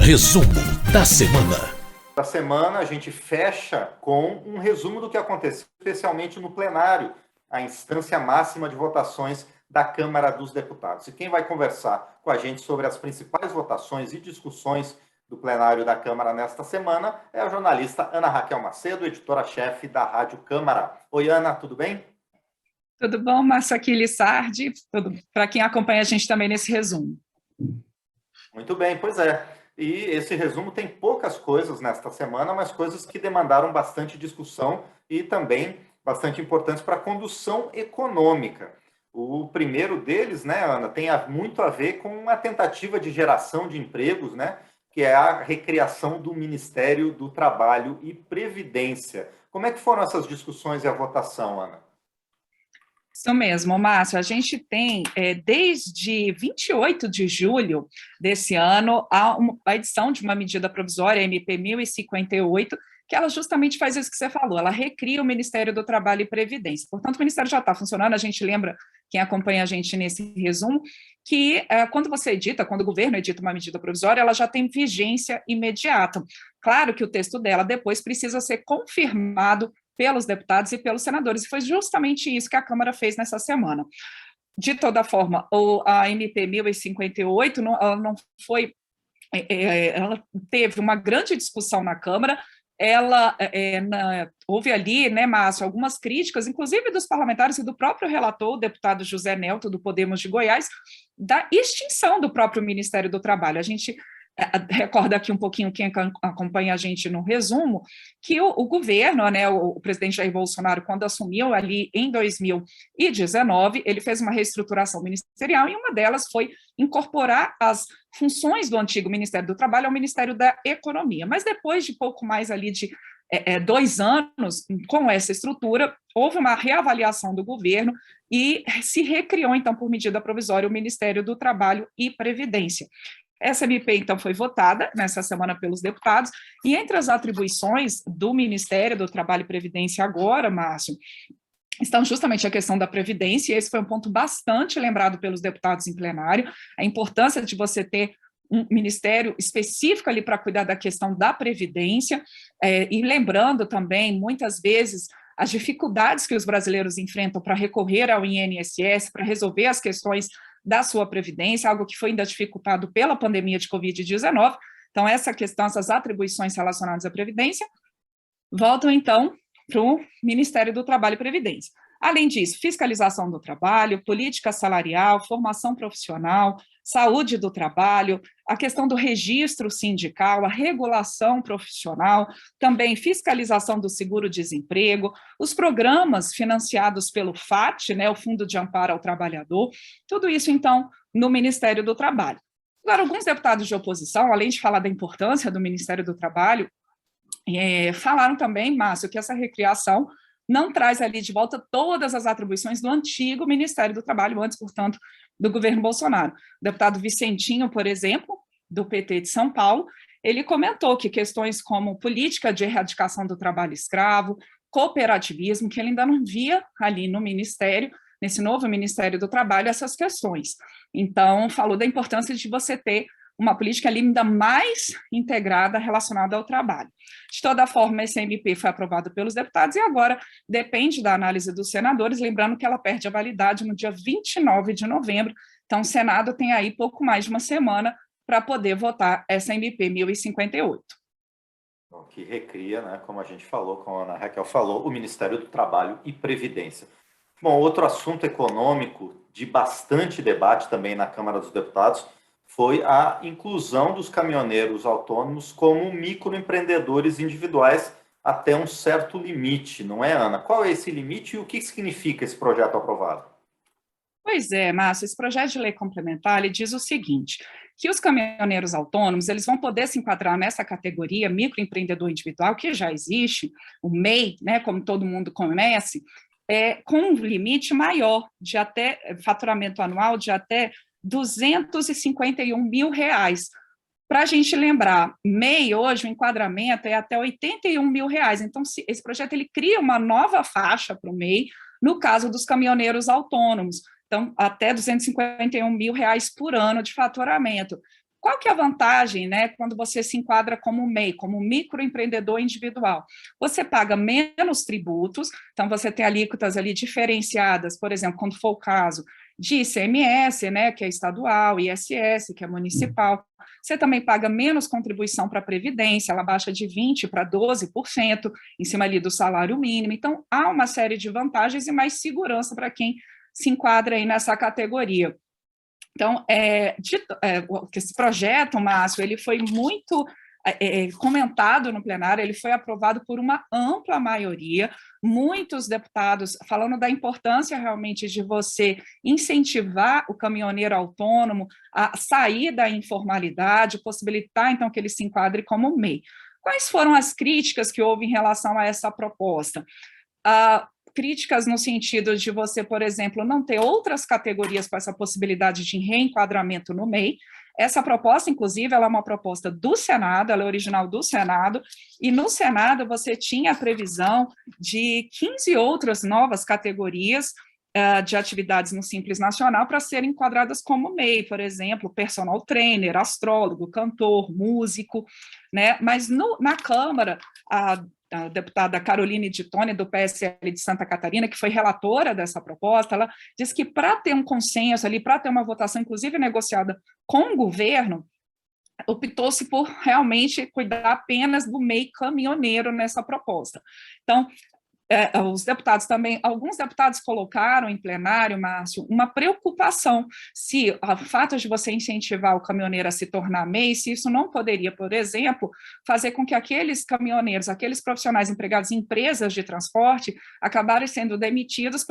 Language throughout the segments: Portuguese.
Resumo da semana. Da semana a gente fecha com um resumo do que aconteceu, especialmente no plenário, a instância máxima de votações da Câmara dos Deputados. E quem vai conversar com a gente sobre as principais votações e discussões do plenário da Câmara nesta semana é a jornalista Ana Raquel Macedo, editora-chefe da Rádio Câmara. Oi, Ana, tudo bem? Tudo bom, Márcio Aquiles Sardi? Tudo para quem acompanha a gente também nesse resumo. Muito bem, pois é. E esse resumo tem poucas coisas nesta semana, mas coisas que demandaram bastante discussão e também bastante importantes para a condução econômica. O primeiro deles, né, Ana, tem muito a ver com uma tentativa de geração de empregos, né, que é a recriação do Ministério do Trabalho e Previdência. Como é que foram essas discussões e a votação, Ana? Isso mesmo, Márcio. A gente tem, desde 28 de julho desse ano, a edição de uma medida provisória, a MP 1058, que ela justamente faz isso que você falou, ela recria o Ministério do Trabalho e Previdência. Portanto, o Ministério já está funcionando, a gente lembra, quem acompanha a gente nesse resumo, que quando o governo edita uma medida provisória, ela já tem vigência imediata. Claro que o texto dela depois precisa ser confirmado pelos deputados e pelos senadores, e foi justamente isso que a Câmara fez nessa semana. De toda forma, a MP 1058, ela não foi, ela teve uma grande discussão na Câmara, houve ali, né, Márcio, algumas críticas, inclusive dos parlamentares e do próprio relator, o deputado José Nelto, do Podemos de Goiás, da extinção do próprio Ministério do Trabalho. A gente recorda aqui um pouquinho quem acompanha a gente no resumo, que o governo, né, o presidente Jair Bolsonaro, quando assumiu ali em 2019, ele fez uma reestruturação ministerial e uma delas foi incorporar as funções do antigo Ministério do Trabalho ao Ministério da Economia. Mas depois de pouco mais ali de 2 anos com essa estrutura, houve uma reavaliação do governo e se recriou, então, por medida provisória, o Ministério do Trabalho e Previdência. Essa MP, então, foi votada nessa semana pelos deputados, e entre as atribuições do Ministério do Trabalho e Previdência agora, Márcio, estão justamente a questão da Previdência, e esse foi um ponto bastante lembrado pelos deputados em plenário, a importância de você ter um ministério específico ali para cuidar da questão da Previdência, e lembrando também, muitas vezes, as dificuldades que os brasileiros enfrentam para recorrer ao INSS, para resolver as questões da sua previdência, algo que foi ainda dificultado pela pandemia de Covid-19. Então, essa questão, essas atribuições relacionadas à previdência, voltam, então, para o Ministério do Trabalho e Previdência. Além disso, fiscalização do trabalho, política salarial, formação profissional, saúde do trabalho, a questão do registro sindical, a regulação profissional, também fiscalização do seguro-desemprego, os programas financiados pelo FAT, né, o Fundo de Amparo ao Trabalhador, tudo isso, então, no Ministério do Trabalho. Agora, alguns deputados de oposição, além de falar da importância do Ministério do Trabalho, falaram também, Márcio, que essa recriação não traz ali de volta todas as atribuições do antigo Ministério do Trabalho, antes, portanto, do governo Bolsonaro. O deputado Vicentinho, por exemplo, do PT de São Paulo, ele comentou que questões como política de erradicação do trabalho escravo, cooperativismo, que ele ainda não via ali no Ministério, nesse novo Ministério do Trabalho, essas questões. Então, falou da importância de você ter uma política ali ainda mais integrada relacionada ao trabalho. De toda forma, esse MP foi aprovado pelos deputados e agora depende da análise dos senadores, lembrando que ela perde a validade no dia 29 de novembro, então o Senado tem aí pouco mais de uma semana para poder votar essa MP 1058. Que recria, né, como a gente falou, como a Ana Raquel falou, o Ministério do Trabalho e Previdência. Bom, outro assunto econômico de bastante debate também na Câmara dos Deputados foi a inclusão dos caminhoneiros autônomos como microempreendedores individuais até um certo limite, não é, Ana? Qual é esse limite e o que significa esse projeto aprovado? Pois é, Márcio, esse projeto de lei complementar, ele diz o seguinte, que os caminhoneiros autônomos, eles vão poder se enquadrar nessa categoria microempreendedor individual, que já existe, o MEI, né, como todo mundo conhece, com um limite maior, de até faturamento anual de até R$ 251 mil. Para a gente lembrar, MEI hoje, o enquadramento é até R$ 81 mil. Então, esse projeto ele cria uma nova faixa para o MEI, no caso dos caminhoneiros autônomos. Então, até R$ 251 mil por ano de faturamento. Qual que é a vantagem, né, quando você se enquadra como MEI, como microempreendedor individual? Você paga menos tributos, então você tem alíquotas ali diferenciadas, por exemplo, quando for o caso de ICMS, né, que é estadual, ISS, que é municipal. Você também paga menos contribuição para a Previdência, ela baixa de 20% para 12%, em cima ali do salário mínimo. Então, há uma série de vantagens e mais segurança para quem se enquadra aí nessa categoria. Então, esse projeto, Márcio, ele foi muito comentado no plenário, ele foi aprovado por uma ampla maioria, muitos deputados falando da importância realmente de você incentivar o caminhoneiro autônomo a sair da informalidade, possibilitar, então, que ele se enquadre como MEI. Quais foram as críticas que houve em relação a essa proposta? Críticas no sentido de você, por exemplo, não ter outras categorias com essa possibilidade de reenquadramento no MEI. Essa proposta, inclusive, ela é uma proposta do Senado, ela é original do Senado, e no Senado você tinha a previsão de 15 outras novas categorias de atividades no Simples Nacional para serem enquadradas como MEI, por exemplo, personal trainer, astrólogo, cantor, músico, né? Mas na Câmara, a deputada Caroline de Tone, do PSL de Santa Catarina, que foi relatora dessa proposta, ela disse que para ter um consenso ali, para ter uma votação, inclusive negociada com o governo, optou-se por realmente cuidar apenas do MEI caminhoneiro nessa proposta. Então, os deputados também, alguns deputados colocaram em plenário, Márcio, uma preocupação se o fato de você incentivar o caminhoneiro a se tornar MEI, se isso não poderia, por exemplo, fazer com que aqueles caminhoneiros, aqueles profissionais empregados em empresas de transporte, acabarem sendo demitidos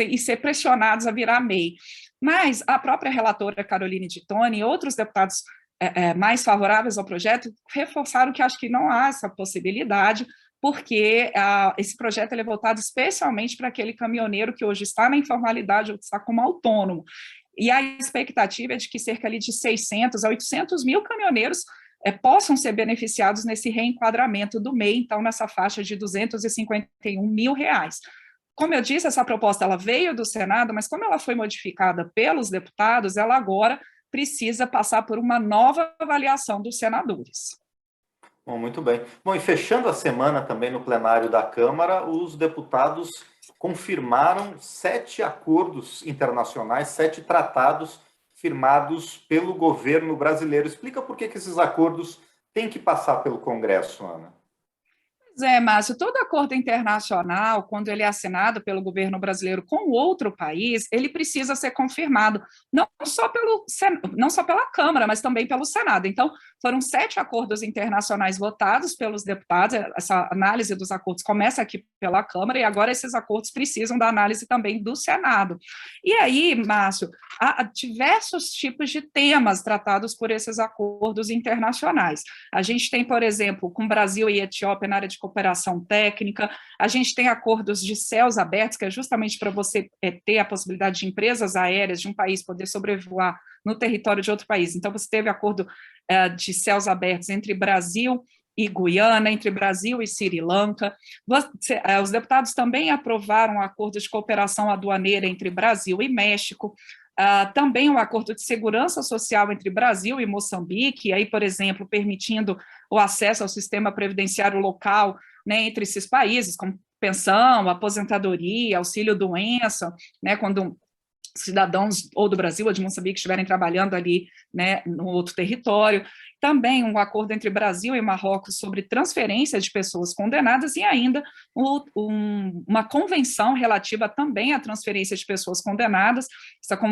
e ser pressionados a virar MEI. Mas a própria relatora Caroline de Tone e outros deputados mais favoráveis ao projeto reforçaram que acho que não há essa possibilidade, porque esse projeto é voltado especialmente para aquele caminhoneiro que hoje está na informalidade ou está como autônomo. E a expectativa é de que cerca ali de 600 a 800 mil caminhoneiros possam ser beneficiados nesse reenquadramento do MEI, então nessa faixa de R$251 mil. Como eu disse, essa proposta ela veio do Senado, mas como ela foi modificada pelos deputados, ela agora precisa passar por uma nova avaliação dos senadores. Bom, muito bem. Bom, e fechando a semana também no plenário da Câmara, os deputados confirmaram 7 acordos internacionais, 7 tratados firmados pelo governo brasileiro. Explica por que esses acordos têm que passar pelo Congresso, Ana. Márcio, todo acordo internacional, quando ele é assinado pelo governo brasileiro com outro país, ele precisa ser confirmado, não só pela Câmara, mas também pelo Senado. Então, foram 7 acordos internacionais votados pelos deputados, essa análise dos acordos começa aqui pela Câmara, e agora esses acordos precisam da análise também do Senado. E aí, Márcio, há diversos tipos de temas tratados por esses acordos internacionais. A gente tem, por exemplo, com Brasil e Etiópia na área de cooperação técnica, a gente tem acordos de céus abertos, que é justamente para você ter a possibilidade de empresas aéreas de um país poder sobrevoar no território de outro país. Então, você teve acordo de céus abertos entre Brasil e Guiana, entre Brasil e Sri Lanka. Os deputados também aprovaram um acordo de cooperação aduaneira entre Brasil e México, também um acordo de segurança social entre Brasil e Moçambique, aí, por exemplo, permitindo o acesso ao sistema previdenciário local, né, entre esses países, como pensão, aposentadoria, auxílio-doença, né, quando cidadãos ou do Brasil ou de Moçambique estiverem trabalhando ali, né, no outro território. Também um acordo entre Brasil e Marrocos sobre transferência de pessoas condenadas e ainda uma convenção relativa também à transferência de pessoas condenadas,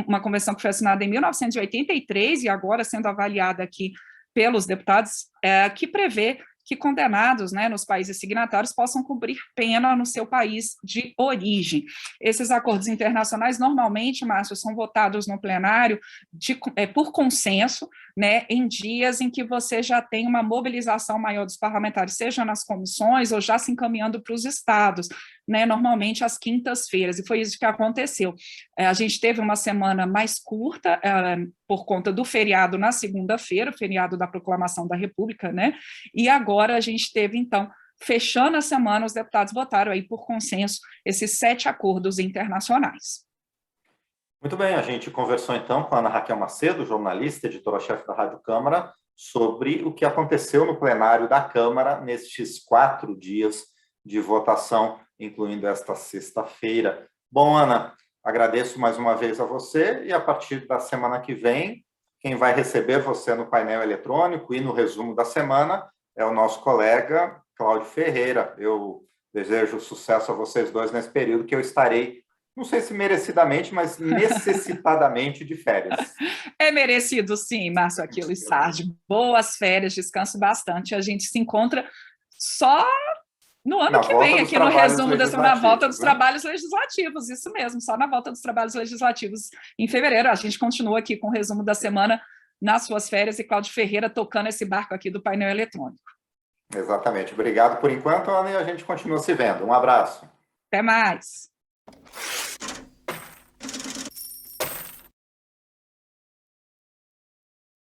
uma convenção que foi assinada em 1983 e agora sendo avaliada aqui pelos deputados, que prevê que condenados, né, nos países signatários possam cumprir pena no seu país de origem. Esses acordos internacionais, normalmente, Márcio, são votados no plenário por consenso, né, em dias em que você já tem uma mobilização maior dos parlamentares, seja nas comissões ou já se encaminhando para os estados, né, normalmente às quintas-feiras, e foi isso que aconteceu. A gente teve uma semana mais curta, por conta do feriado na segunda-feira, o feriado da Proclamação da República, né, e agora a gente teve, então, fechando a semana, os deputados votaram aí por consenso esses 7 acordos internacionais. Muito bem, a gente conversou então com a Ana Raquel Macedo, jornalista, editora-chefe da Rádio Câmara, sobre o que aconteceu no plenário da Câmara nestes 4 dias de votação, incluindo esta sexta-feira. Bom, Ana, agradeço mais uma vez a você e a partir da semana que vem, quem vai receber você no painel eletrônico e no resumo da semana é o nosso colega Cláudio Ferreira. Eu desejo sucesso a vocês dois nesse período que eu estarei, não sei se merecidamente, mas necessitadamente de férias. É merecido, sim, Márcio Aquiles Sardi. Boas férias, descanso bastante. A gente se encontra só no ano que vem, aqui no resumo na volta dos trabalhos legislativos, isso mesmo, só na volta dos trabalhos legislativos em fevereiro. A gente continua aqui com o resumo da semana nas suas férias e Cláudio Ferreira tocando esse barco aqui do painel eletrônico. Exatamente. Obrigado por enquanto, Ana, e a gente continua se vendo. Um abraço. Até mais.